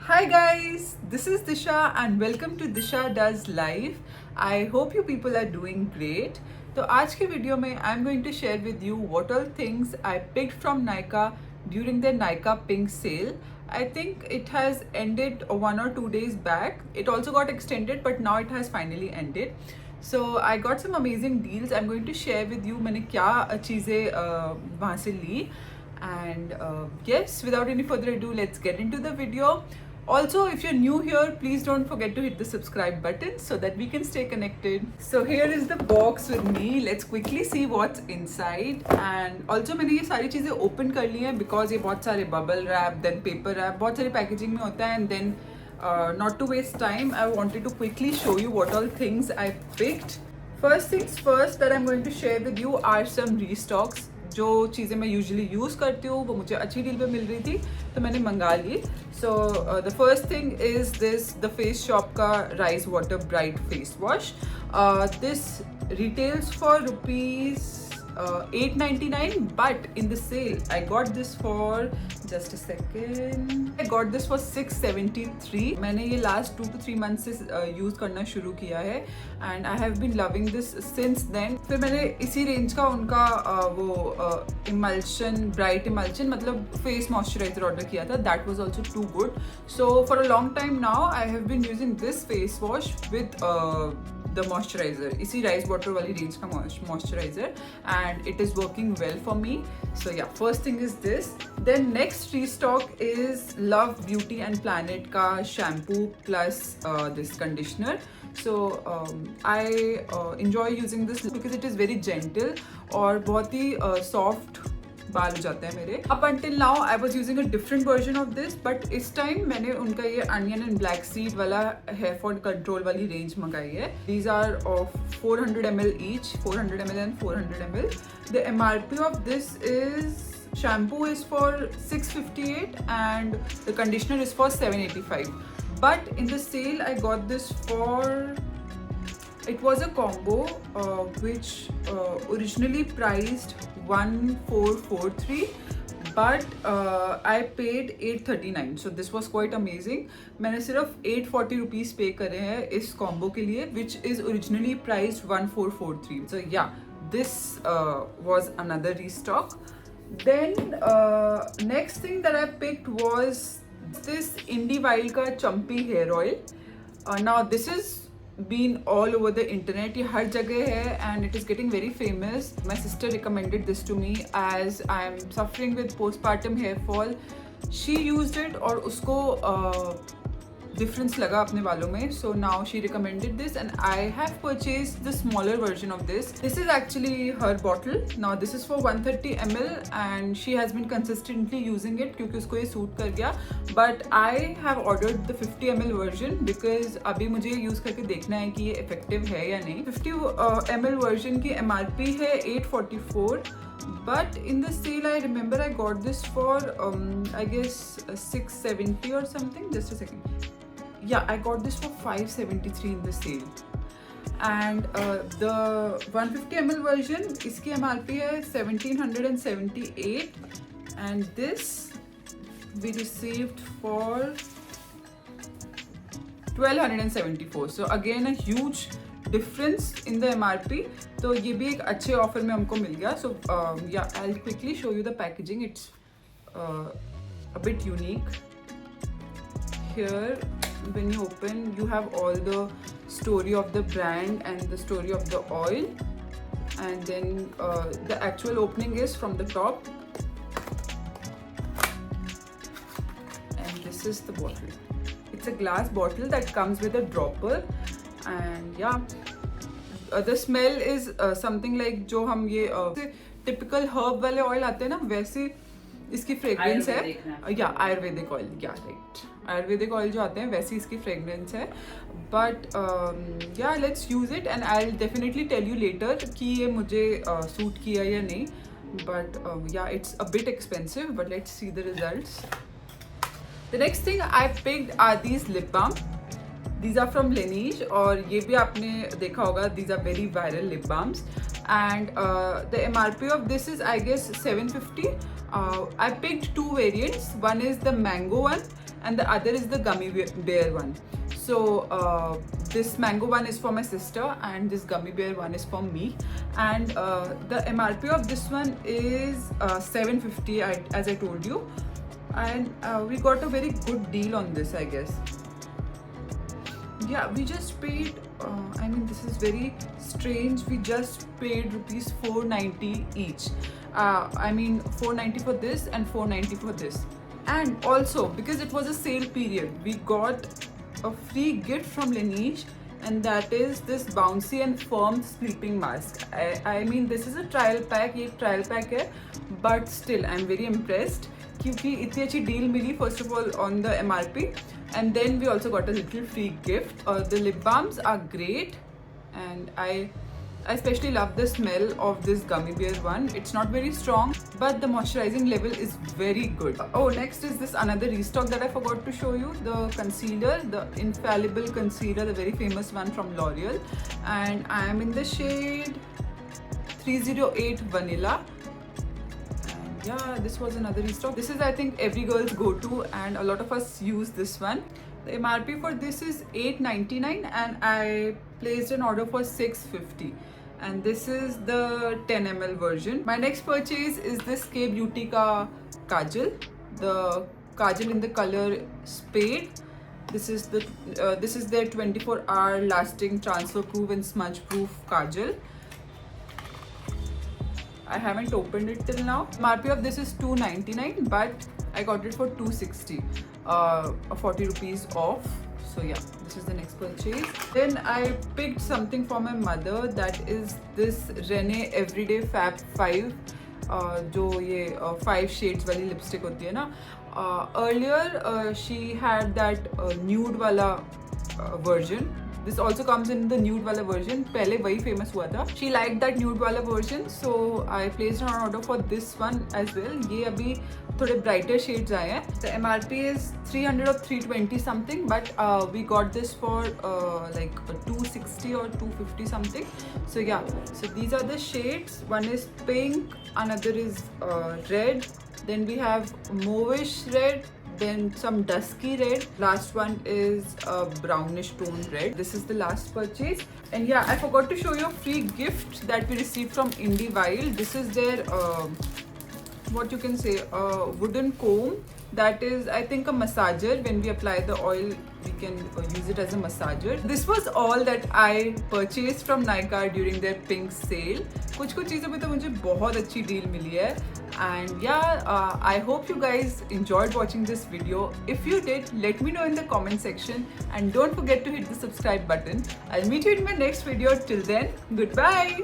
Hi guys, this is Disha and welcome to Disha Does Life. I hope you people are doing great. तो आज के video में I am going to share with you what all things I picked from Nykaa during the Nykaa Pink sale. I think it has ended 1 or 2 days back. It also got extended but now it has finally ended. So I got some amazing deals. I'm going to share with you मैंने क्या चीज़ें वहाँ से ली. And yes, without any further ado, let's get into the video. Also, if you're new here, please don't forget to hit the subscribe button so that we can stay connected. So here is the box with me. Let's quickly see what's inside. And also मैंने ये सारी चीज़ें open कर ली हैं because ये बहुत सारे bubble wrap, then paper wrap, बहुत सारे packaging में होता है. And then not to waste time, I wanted to quickly show you what all things I picked. First things first that I'm going to share with you are some restocks. जो चीज़ें मैं usually use करती हूँ वो मुझे अच्छी deal पे मिल रही थी तो मैंने मंगा ली. So the first thing is this the Face Shop का rice water bright face wash. This retails for rupees 8.99 but in the sale I got this for just a second. I got this for 673. मैंने ये last 2 to 3 months से use करना शुरू किया है and I have been loving this since then. फिर मैंने इसी रेंज का उनका वो emulsion bright emulsion मतलब face moisturizer ऑर्डर किया था. That was also too good. So for a long time now I have been using this face wash with the moisturizer, इसी राइस वाटर वाली रेंज का moisturizer and it is working well for me. So yeah, first thing is this. Then next restock is Love Beauty and Planet का shampoo plus this conditioner. So I enjoy using this because it is very gentle और बहुत ही soft बाल हो जाते हैं मेरे. Up until now I was using a different version of this but इस time मैंने उनका ये अनियन एंड ब्लैक सीड वाला हेयर फॉल कंट्रोल वाली रेंज मंगाई है. These are of 400 ml each, 400 ml and 400 ml. The MRP of this is shampoo is for 658 and the conditioner is for 785. But in the sale I got this for, it was a combo which originally priced 1443 but I paid 839. So this was quite amazing. मैंने सिर्फ 840 rupees पे करे हैं इस combo के लिए which is originally priced 1443. So yeah, this was another restock. Then next thing that I picked was this Indie Wild का Chumpy hair oil. Now this is been all over the internet. ये हर जगह है and it is getting very famous. My sister recommended this to me as I am suffering with postpartum hair fall. She used it और उसको difference लगा अपने बालों में. So now she recommended this and I have purchased the smaller version of this. This is actually her bottle. Now this is for 130 ml and she has been consistently using it क्योंकि उसको ये suit कर गया. But I have ordered the 50 ml version because अभी मुझे use करके देखना है कि ये effective है या नहीं. 50 ml version की MRP है 844. But in the sale I remember I got this for I guess 670 or something. Just a second. Yeah, I got this for 573 in the sale. And the 150 ml version इसकी MRP है 1778 and this we received for 1274. So again a huge difference in the MRP. तो ये भी एक अच्छे offer में हमको मिल गया. So yeah, I'll quickly show you the packaging. It's a bit unique. Here when you open you have all the story of the brand and the story of the oil and then the actual opening is from the top and this is the bottle. It's a glass bottle that comes with a dropper and yeah, the smell is something like जो हम ये typical herb वाले oil आते हैं ना वैसे इसकी fragrance है. Yeah Ayurvedic oil, yeah right, Ayurvedic oil जो आते हैं वैसी इसकी फ्रेग्रेंस है. But yeah let's use it and I will definitely tell you later कि ये मुझे सूट किया या नहीं. But yeah it's a bit expensive but let's see the results. The next thing I picked are these lip balm. These are from Laneige और ये भी आपने देखा होगा. These are very viral lip balms and the MRP of this is I guess 750. I picked two variants. One is the mango one and the other is the gummy bear one. So this mango one is for my sister and this gummy bear one is for me. And the MRP of this one is 750 as I told you, and we got a very good deal on this, I guess. Yeah, we just paid I mean, this is very strange, we just paid rupees 490 each. I mean 490 for this and 490 for this. And also because it was a sale period, we got a free gift from Laneige, and that is this bouncy and firm sleeping mask. I mean, this is a trial pack, ये trial pack है, but still I'm very impressed क्योंकि इतनी अच्छी deal milli first of all on the MRP, and then we also got a little free gift. The lip balms are great, and I especially love the smell of this gummy bear one. It's not very strong, but the moisturizing level is very good. Oh, next is this another restock that I forgot to show you, the concealer, the Infallible concealer, the very famous one from L'Oreal, and I am in the shade 308 Vanilla. And yeah, this was another restock. This is, I think, every girl's go-to, and a lot of us use this one. The MRP for this is $8.99 and I placed an order for $6.50, and this is the 10 ml version. My next purchase is this K Beauty ka kajal, the kajal in the color Spade. This is their 24-hour lasting transfer proof and smudge proof kajal. I haven't opened it till now. MRP of this is $2.99, but I got it for $2.60, 40 rupees off. So yeah, this is the next purchase. Then I picked something for my mother, that is this René Everyday Fab 5, जो ये 5 shades वाली lipstick होती है ना. Earlier she had that nude वाला version. This also comes in the nude wala version. पहले वही famous हुआ था. She liked that nude wala version, so I placed an order for this one as well. ये अभी थोड़े brighter shades आए हैं. The MRP is 300 or 320 something, but we got this for like 260 or 250 something. So yeah, so these are the shades. One is pink, another is red. Then we have mauvish red. Then some dusky red. Last one is a brownish tone red. This is the last purchase. And yeah, I forgot to show you a free gift that we received from Indie Wild. This is their what you can say, a wooden comb. That is, I think, a massager. When we apply the oil, we can use it as a massager. This was all that I purchased from Nykaa during their pink sale. कुछ चीज़ों में तो मुझे बहुत अच्छी deal मिली है. And yeah, I hope you guys enjoyed watching this video. If you did, let me know in the comment section, and don't forget to hit the subscribe button. I'll meet you in my next video. Till then, goodbye.